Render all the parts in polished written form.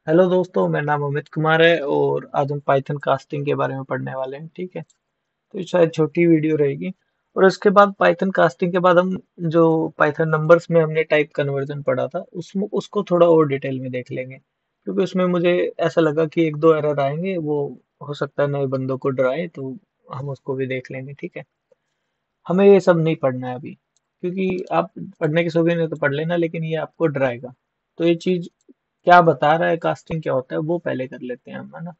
Hello दोस्तों, मेरा नाम अमित कुमार है और आज हम पाइथन कास्टिंग के बारे में पढ़ने वाले हैं। ठीक है, तो ये शायद छोटी वीडियो रहेगी। और उसके बाद पाइथन कास्टिंग के बाद हम जो पाइथन नंबर्स में हमने टाइप कन्वर्जन पढ़ा था उसमें उसको थोड़ा और डिटेल में देख लेंगे, क्योंकि उसमें मुझे ऐसा लगा कि एक दो एरर आएंगे, वो हो सकता है नए बंदों को डराए, तो हम उसको भी देख लेंगे। ठीक है, हमें ये सब नहीं पढ़ना है अभी, क्योंकि आप पढ़ने के शौकीन है तो पढ़ लेना, लेकिन ये आपको डराएगा। तो ये चीज क्या बता रहा है, कास्टिंग क्या होता है, वो पहले कर लेते हैं हम, है ना।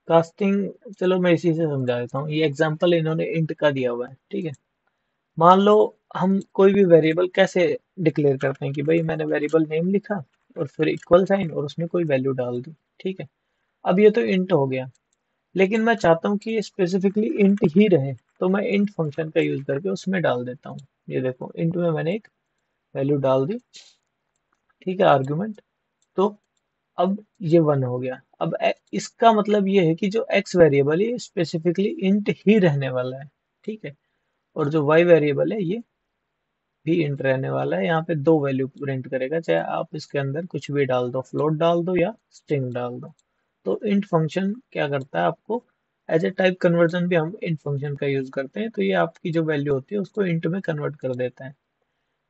कास्टिंग, चलो मैं इसी से समझा देता हूँ। ये एग्जांपल इन्होंने इंट का दिया हुआ है। ठीक है, मान लो हम कोई भी वेरिएबल कैसे डिक्लेयर करते हैं कि भाई मैंने वेरिएबल नेम लिखा और फिर इक्वल साइन और उसमें कोई वैल्यू डाल दी। ठीक है, अब ये तो इंट हो गया, लेकिन मैं चाहता हूँ कि ये स्पेसिफिकली इंट ही रहे, तो मैं इंट फंक्शन का यूज करके उसमें डाल देता हूँ। ये देखो, इंट में मैंने एक वैल्यू डाल दी। ठीक है, आर्गुमेंट। तो अब ये वन हो गया। अब इसका मतलब ये है कि जो एक्स वेरिएबल है ये स्पेसिफिकली इंट ही रहने वाला है। ठीक है, और जो वाई वेरिएबल है ये भी इंट रहने वाला है। यहाँ पे दो वैल्यू प्रिंट करेगा, चाहे आप इसके अंदर कुछ भी डाल दो, फ्लोट डाल दो या स्ट्रिंग डाल दो। तो इंट फंक्शन क्या करता है, आपको एज ए टाइप कन्वर्जन भी हम इंट फंक्शन का यूज करते हैं। तो ये आपकी जो वैल्यू होती है उसको इंट में कन्वर्ट कर देता है।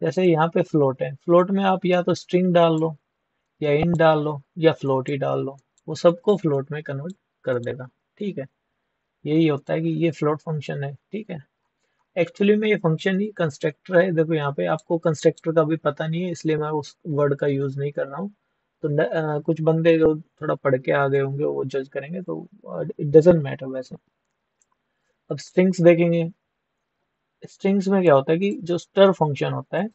जैसे यहाँ पे फ्लोट है, फ्लोट में आप या तो स्ट्रिंग डाल लो या इन डाल लो या फ्लोट ही डाल लो, वो सबको फ्लोट में कन्वर्ट कर देगा। ठीक है, यही होता है कि ये फ्लोट फंक्शन है। ठीक है, एक्चुअली में ये फंक्शन ही कंस्ट्रक्टर है। देखो यहाँ पे आपको कंस्ट्रक्टर का भी पता नहीं है, इसलिए मैं उस वर्ड का यूज नहीं कर रहा हूँ। तो कुछ बंदे जो थोड़ा पढ़ के आ गए होंगे वो जज करेंगे, तो इट डजेंट मैटर वैसे। अब स्ट्रिंग्स देखेंगे। स्ट्रिंग्स में क्या होता है कि जो स्टर फंक्शन होता है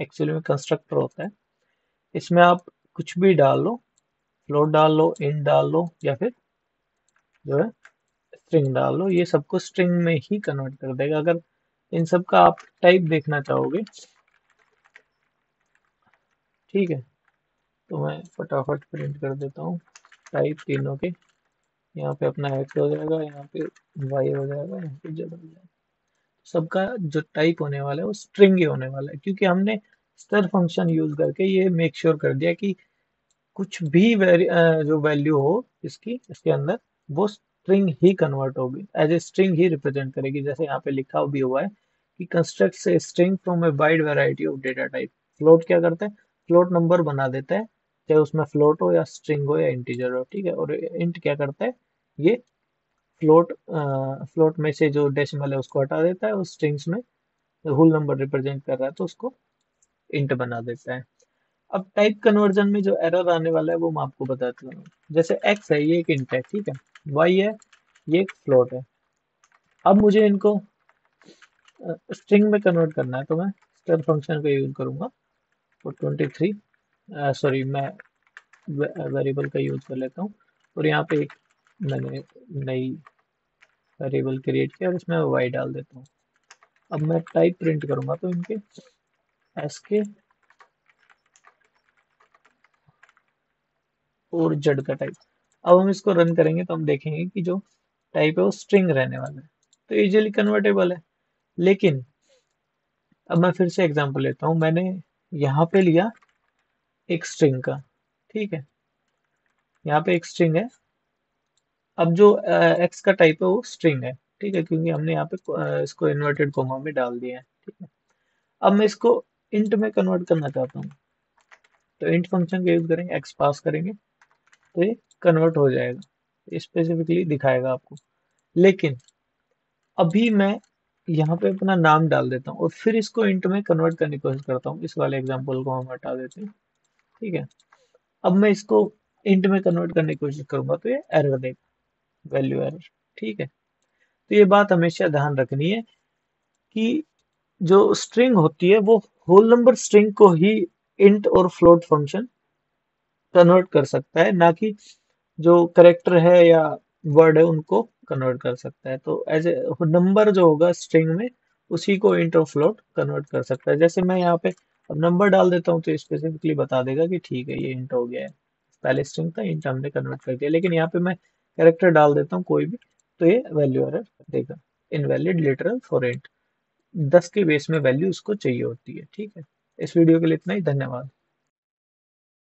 एक्चुअली में कंस्ट्रक्टर होता है। इसमें आप कुछ भी डाल लो, फ्लोट डाल लो, इन डाल लो या फिर जो है स्ट्रिंग डाल लो, ये सबको स्ट्रिंग में ही कन्वर्ट कर देगा। अगर इन सब का आप टाइप देखना चाहोगे, ठीक है, तो मैं फटाफट प्रिंट कर देता हूँ टाइप तीनों के। यहाँ पे अपना एक्स हो जाएगा, यहाँ पे वाई हो जाएगा, यहाँ पे जेड हो जाएगा। सबका जो टाइप होने वाला है वो स्ट्रिंग ही होने वाला है, क्योंकि हमने स्टर फंक्शन यूज करके ये मेक श्योर कर दिया कि कुछ भी जो वैल्यू हो इसकी इसके अंदर, वो स्ट्रिंग ही कन्वर्ट होगी, एज ए स्ट्रिंग ही रिप्रेजेंट करेगी। जैसे यहाँ पे लिखा भी हुआ है कि construct a string from a wide variety of data type. Float क्या करता है, फ्लोट नंबर बना देता है, चाहे उसमें फ्लोट हो या स्ट्रिंग हो या इंटीजर हो। ठीक है, और इंट क्या करता है, ये फ्लोट में से जो डेसिमल है उसको हटा देता है, और स्ट्रिंग्स में होल नंबर रिप्रेजेंट कर रहा है तो उसको इंट बना देता है। अब टाइप कन्वर्जन में जो एरर आने वाला है वो मैं आपको बताता हूँ। जैसे x है, ये एक इंट है। ठीक है, y है, ये एक फ्लोट है। अब मुझे इनको स्ट्रिंग में कन्वर्ट करना है, तो मैं स्टर फंक्शन का यूज करूंगा। और 23, सॉरी, मैं वेरिएबल का यूज कर लेता हूँ। और यहाँ पे एक मैंने नई वेरिएबल क्रिएट किया और इसमें y डाल देता हूँ। अब मैं टाइप प्रिंट करूंगा तो इनके एस के और जेड का टाइप। अब हम इसको रन करेंगे तो हम देखेंगे कि जो टाइप है वो स्ट्रिंग रहने वाला है, तो इजीली कन्वर्टेबल है। लेकिन अब मैं फिर से एग्जांपल लेता हूँ। मैंने यहाँ पे लिया एक स्ट्रिंग का। ठीक है, यहाँ पे एक स्ट्रिंग है। अब जो एक्स का टाइप है वो स्ट्रिंग है। ठीक है, क्योंकि हमने यहाँ पे इसको इन्वर्टेड कोमा में डाल दिया है। ठीक है, अब मैं इसको इंट में कन्वर्ट करना चाहता हूँ, तो इंट फंक्शन का यूज करेंगे, एक्स पास करेंगे तो ये कन्वर्ट हो जाएगा, स्पेसिफिकली दिखाएगा आपको। लेकिन अभी मैं यहाँ पे अपना नाम डाल देता हूँ और फिर इसको इंट में कन्वर्ट करने की कोशिश करता हूँ। इस वाले एग्जांपल को हम हटा देते हैं। ठीक है, अब मैं इसको इंट में कन्वर्ट करने की कोशिश करूंगा तो ये एरर देगा, वैल्यू एरर। ठीक है, तो ये बात हमेशा ध्यान रखनी है कि जो स्ट्रिंग होती है वो होल नंबर स्ट्रिंग को ही इंट और फ्लोट फंक्शन कन्वर्ट कर सकता है, ना कि जो करेक्टर है या वर्ड है उनको कन्वर्ट कर सकता है। तो एज ए नंबर जो होगा स्ट्रिंग में, उसी को इंट और फ्लोट कन्वर्ट कर सकता है। जैसे मैं यहाँ पे अब नंबर डाल देता हूँ तो स्पेसिफिकली बता देगा कि ठीक है ये इंट हो गया है। पहले स्ट्रिंग था, इंट हमने कन्वर्ट कर दिया। लेकिन यहाँ पे मैं कैरेक्टर डाल देता हूँ कोई भी, तो ये वैल्यू एरर देगा, इनवैलिड लिटरल फॉर इंट। 10 के बेस में वैल्यू उसको चाहिए होती है। ठीक है, इस वीडियो के लिए इतना ही, धन्यवाद।